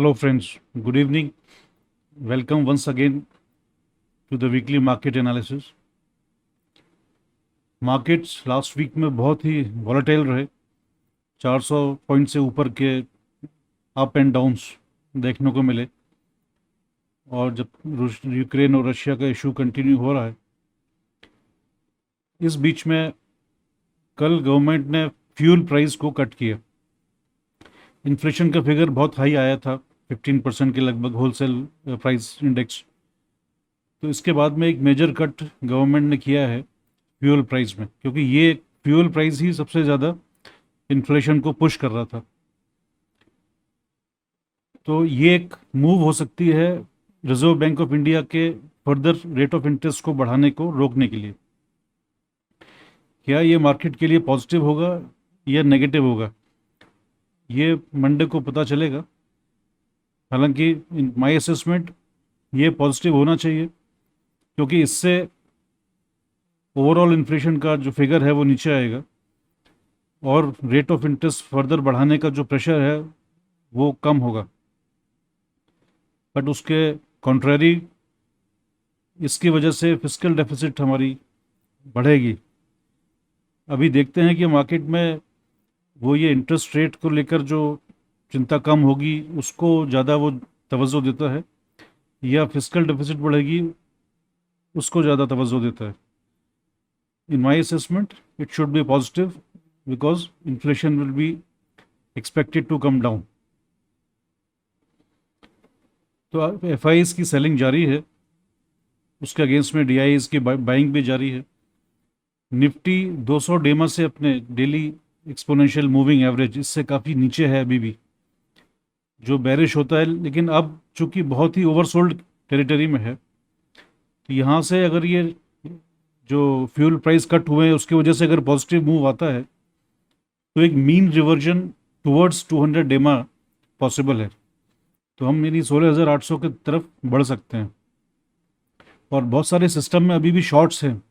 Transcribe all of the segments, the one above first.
Hello, friends. Good evening. Welcome once again to the weekly market analysis. Markets last week में बहुत ही volatile रहे। 400 point से ऊपर के अप एंड डाउन्स देखने को मिले। और जब यूक्रेन और रशिया का इशू कंटिन्यू हो रहा है, इस बीच में कल गवर्नमेंट ने फ्यूल प्राइस को कट किया। इन्फ्लेशन का फिगर बहुत हाई आया था, 15% के लगभग होलसेल प्राइस इंडेक्स। तो इसके बाद में एक मेजर कट गवर्नमेंट ने किया है फ्यूल प्राइस में, क्योंकि ये फ्यूल प्राइस ही सबसे ज़्यादा इन्फ्लेशन को पुश कर रहा था। तो ये एक मूव हो सकती है रिजर्व बैंक ऑफ इंडिया के फर्दर रेट ऑफ इंटरेस्ट को बढ़ाने को रोकने के लिए। क्या ये मार्केट के लिए पॉजिटिव होगा या नेगेटिव होगा, ये मंडे को पता चलेगा। हालांकि इन माय असेसमेंट ये पॉजिटिव होना चाहिए, क्योंकि इससे ओवरऑल इन्फ्लेशन का जो फिगर है वो नीचे आएगा और रेट ऑफ इंटरेस्ट फर्दर बढ़ाने का जो प्रेशर है वो कम होगा। बट उसके कॉन्ट्ररी इसकी वजह से फिस्कल डेफिसिट हमारी बढ़ेगी। अभी देखते हैं कि मार्केट में वो ये इंटरेस्ट रेट को लेकर जो चिंता कम होगी उसको ज़्यादा वो तवज्जो देता है, या फिस्कल डेफिसिट बढ़ेगी उसको ज़्यादा तवज्जो देता है। In my assessment, it should be positive because inflation will be expected to come down. तो FIs की सेलिंग जारी है, उसके अगेंस्ट में DIs की बाइंग भी जारी है। निफ्टी 200 डेमा से अपने डेली एक्सपोनेंशियल मूविंग एवरेज इससे काफ़ी नीचे है अभी भी, जो बेरिश होता है, लेकिन अब चूंकि बहुत ही ओवरसोल्ड टेरिटरी में है, तो यहाँ से अगर ये जो फ्यूल प्राइस कट हुए हैं उसकी वजह से अगर पॉजिटिव मूव आता है तो एक मीन रिवर्जन टुवर्ड्स 200 डेमा पॉसिबल है। तो हम यानी 16,800 की तरफ बढ़ सकते हैं। और बहुत सारे सिस्टम में अभी भी शॉर्ट्स हैं,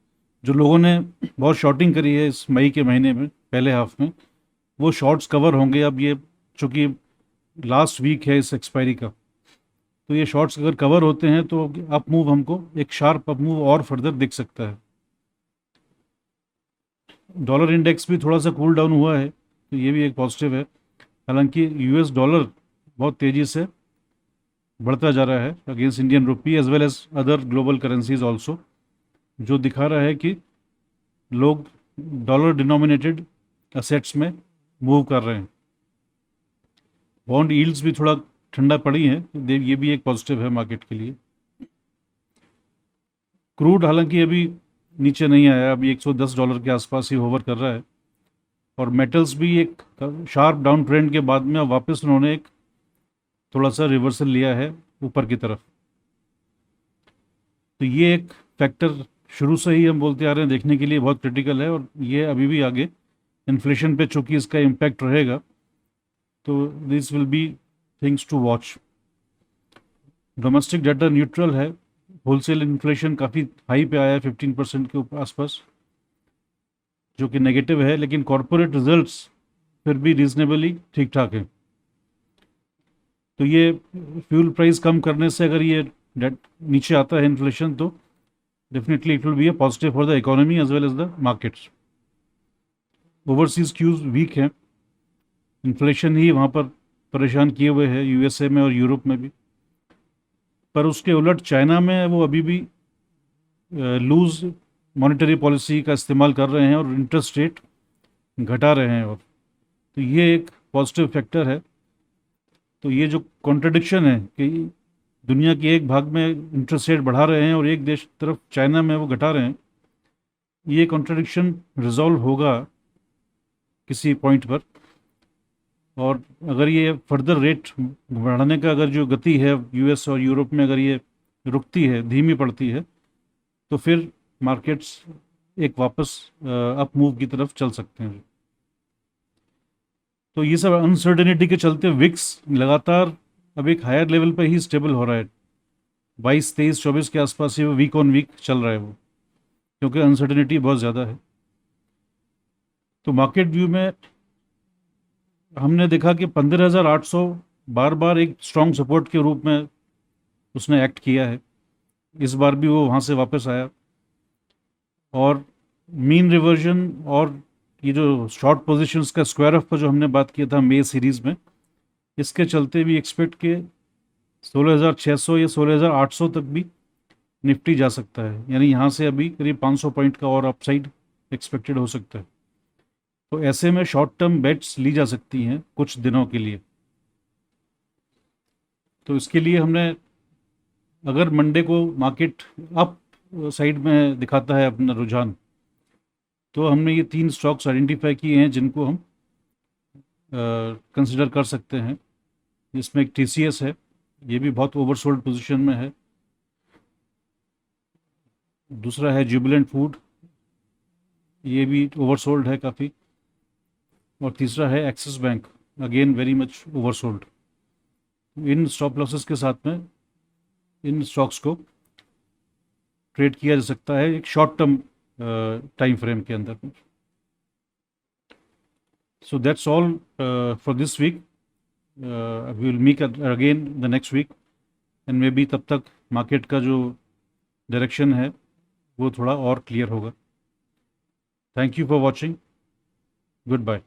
जो लोगों ने बहुत शॉर्टिंग करी है इस मई के महीने में, पहले हाफ में, वो शॉर्ट्स कवर होंगे। अब ये चूँकि लास्ट वीक है इस एक्सपायरी का, तो ये शॉर्ट्स अगर कवर होते हैं तो अप मूव हमको एक शार्प अप मूव और फर्दर दिख सकता है। डॉलर इंडेक्स भी थोड़ा सा कूल डाउन हुआ है, तो ये भी एक पॉजिटिव है। हालांकि US डॉलर बहुत तेज़ी से बढ़ता जा रहा है against Indian rupee as well as other global currencies also, जो दिखा रहा है कि लोग डॉलर डिनोमिनेटेड असेट्स में मूव कर रहे हैं। बॉन्ड यील्ड्स भी थोड़ा ठंडा पड़ी है, ये भी एक पॉजिटिव है मार्केट के लिए। क्रूड हालांकि अभी नीचे नहीं आया, अभी $110 के आसपास ही होवर कर रहा है। और मेटल्स भी एक शार्प डाउन ट्रेंड के बाद में वापस उन्होंने एक थोड़ा सा रिवर्सल लिया है ऊपर की तरफ। तो ये एक फैक्टर शुरू से ही हम बोलते आ रहे हैं देखने के लिए बहुत क्रिटिकल है, और ये अभी भी आगे इन्फ्लेशन पे चूंकि इसका इम्पैक्ट रहेगा, तो this will be things to watch. Domestic data neutral है, होलसेल इन्फ्लेशन काफ़ी हाई पे आया है 15% के आसपास, जो कि नेगेटिव है, लेकिन कॉरपोरेट रिजल्ट्स फिर भी रीजनेबली ठीक ठाक हैं। तो ये फ्यूल प्राइस कम करने से अगर ये नीचे आता है इन्फ्लेशन, तो definitely it will be a positive for the economy as well as the markets. Overseas cues weak हैं, इन्फ्लेशन ही वहाँ पर परेशान किए हुए है USA में और यूरोप में भी। पर उसके उलट चाइना में वो अभी भी लूज मॉनेटरी पॉलिसी का इस्तेमाल कर रहे हैं और इंटरेस्ट रेट घटा रहे हैं, और तो ये एक पॉजिटिव फैक्टर है। तो ये जो कॉन्ट्रडिक्शन है कि दुनिया के एक भाग में इंटरेस्ट रेट बढ़ा रहे हैं और एक देश तरफ चाइना में वो घटा रहे हैं, ये कॉन्ट्रडिक्शन रिजॉल्व होगा किसी पॉइंट पर। और अगर ये फर्दर रेट बढ़ाने का अगर जो गति है US और यूरोप में अगर ये रुकती है, धीमी पड़ती है, तो फिर मार्केट्स एक वापस अप मूव की तरफ चल सकते हैं। तो ये सब अनसर्टेनिटी के चलते विक्स लगातार अब एक हायर लेवल पे ही स्टेबल हो रहा है। 22, 23, 24 के आसपास ही वो वीक ऑन वीक चल रहा है वो, क्योंकि अनसर्टेनिटी बहुत ज़्यादा है। तो मार्केट व्यू में हमने देखा कि 15,800 बार बार एक स्ट्रॉन्ग सपोर्ट के रूप में उसने एक्ट किया है। इस बार भी वो वहाँ से वापस आया, और मीन रिवर्जन और ये जो शॉर्ट पोजीशंस का स्क्वायर ऑफ का जो हमने बात किया था मे सीरीज में, इसके चलते भी एक्सपेक्ट के 16,600 या 16,800 तक भी निफ्टी जा सकता है। यानी यहाँ से अभी करीब 500 पॉइंट का और अपसाइड एक्सपेक्टेड हो सकता है। तो ऐसे में शॉर्ट टर्म बेट्स ली जा सकती हैं कुछ दिनों के लिए। तो इसके लिए हमने, अगर मंडे को मार्केट अप साइड में दिखाता है अपना रुझान, तो हमने ये 3 स्टॉक्स आइडेंटिफाई किए हैं जिनको हम कंसिडर कर सकते हैं। इसमें एक टीसीएस है, ये भी बहुत ओवरसोल्ड पोजीशन में है। दूसरा है जुबिलेंट फूड, ये भी ओवरसोल्ड है काफ़ी। और तीसरा है axis bank, again very much oversold. इन स्टॉप लॉसेस के साथ में इन स्टॉक्स को ट्रेड किया जा सकता है एक शॉर्ट टर्म टाइम फ्रेम के अंदर। So that's all for this week. We will meet again the next week, and maybe तब तक मार्केट का जो डायरेक्शन है वो थोड़ा और क्लियर होगा। Thank you for watching. Good bye.